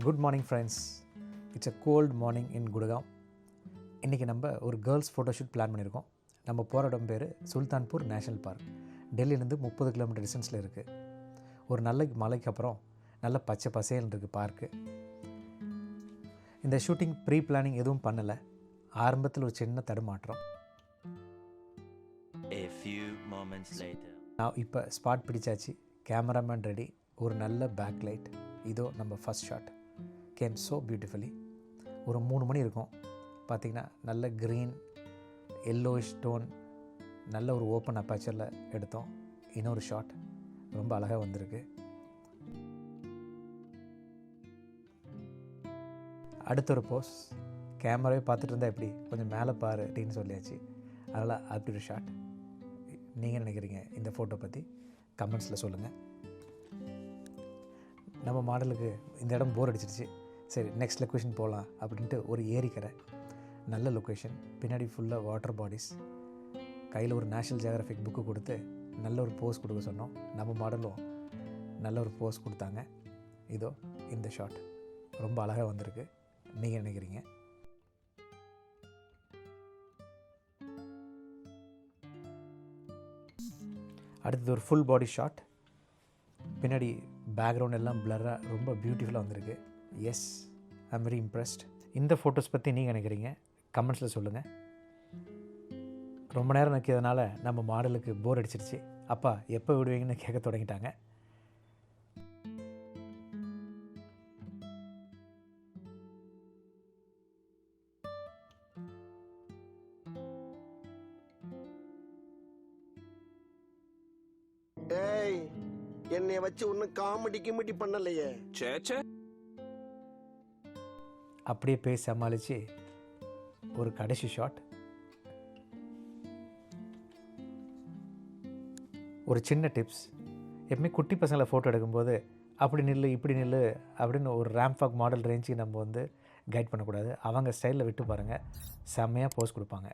Good morning friends. It's a cold morning in Gurgaon. இன்றைக்கி நம்ம ஒரு கேர்ள்ஸ் ஃபோட்டோஷூட் பிளான் பண்ணியிருக்கோம். நம்ம போகிற இடம் பேர் சுல்தான்பூர் நேஷ்னல் பார்க். டெல்லியிலேருந்து 30 கிலோமீட்டர் டிஸ்டன்ஸில் இருக்குது. ஒரு நல்ல மலைக்கு அப்புறம் நல்ல பச்சை பசேல்னு இருக்குது பார்க்கு. இந்த ஷூட்டிங் ப்ரீ பிளானிங் எதுவும் பண்ணலை. ஆரம்பத்தில் ஒரு சின்ன தடுமாற்றம். நான் இப்போ ஸ்பாட் பிடிச்சாச்சு. Cameraman ready. ஒரு நல்ல பேக் லைட். இதோ நம்ம first shot. Came so beautifully. ஒரு 3 மணி இருக்கும். பார்த்திங்கன்னா நல்ல க்ரீன் எல்லோயிஷ் டோன், நல்ல ஒரு ஓப்பன் அப்பாச்சரில் எடுத்தோம். இன்னொரு ஷாட் ரொம்ப அழகாக வந்திருக்கு. அடுத்த ஒரு போஸ். கேமராவே பார்த்துட்டு இருந்தால் எப்படி, கொஞ்சம் மேலே பாரு அப்படின்னு சொல்லியாச்சு. அதனால் அப்படி ஒரு ஷாட். நீங்கள் நினைக்கிறீங்க இந்த ஃபோட்டோ பற்றி கமெண்ட்ஸில் சொல்லுங்கள். நம்ம மாடலுக்கு இந்த இடம் போர் அடிச்சிருச்சு. சரி, நெக்ஸ்ட் லொக்கேஷன் போகலாம் அப்படின்ட்டு ஒரு ஏரிக்கரை. நல்ல லொக்கேஷன். பின்னாடி ஃபுல்லாக வாட்டர் பாடிஸ். கையில் ஒரு நேஷ்னல் ஜியோகிராஃபிக் புக்கு கொடுத்து நல்ல ஒரு போஸ் கொடுக்க சொன்னோம். நம்ம மாடலும் நல்ல ஒரு போஸ் கொடுத்தாங்க. இதோ இந்த ஷாட் ரொம்ப அழகாக வந்திருக்கு. நீங்கள் நினைக்கிறீங்க? அடுத்தது ஒரு ஃபுல் பாடி ஷாட். பின்னாடி பேக்ரவுண்ட் எல்லாம் பிளராக ரொம்ப பியூட்டிஃபுல்லாக வந்திருக்கு. Yes, I am very impressed. இந்த ஃபோட்டோஸ் பற்றி நீங்கள் நினைக்கிறீங்க கமெண்ட்ஸில் சொல்லுங்கள். ரொம்ப நேரம் நிற்கிறதுனால நம்ம மாடலுக்கு போர் அடிச்சிருச்சு. அப்பா எப்போ விடுவீங்கன்னு கேட்க தொடங்கிட்டாங்க. ஏய், என்னை வச்சு ஒன்னும் காமெடி பண்ணலையே. சேச்சே, அப்படியே பேசி சமாளித்து ஒரு கடைசி ஷாட். ஒரு சின்ன டிப்ஸ். எப்பவுமே குட்டி பசங்களை ஃபோட்டோ எடுக்கும்போது அப்படி நில்லு இப்படி நில்லு அப்படின்னு ஒரு ரேம்பாக் மாடல் ரேஞ்சுக்கு நம்ம கைட் பண்ணக்கூடாது. அவங்க ஸ்டைலில் விட்டு பாருங்கள், செம்மையாக போஸ் கொடுப்பாங்க.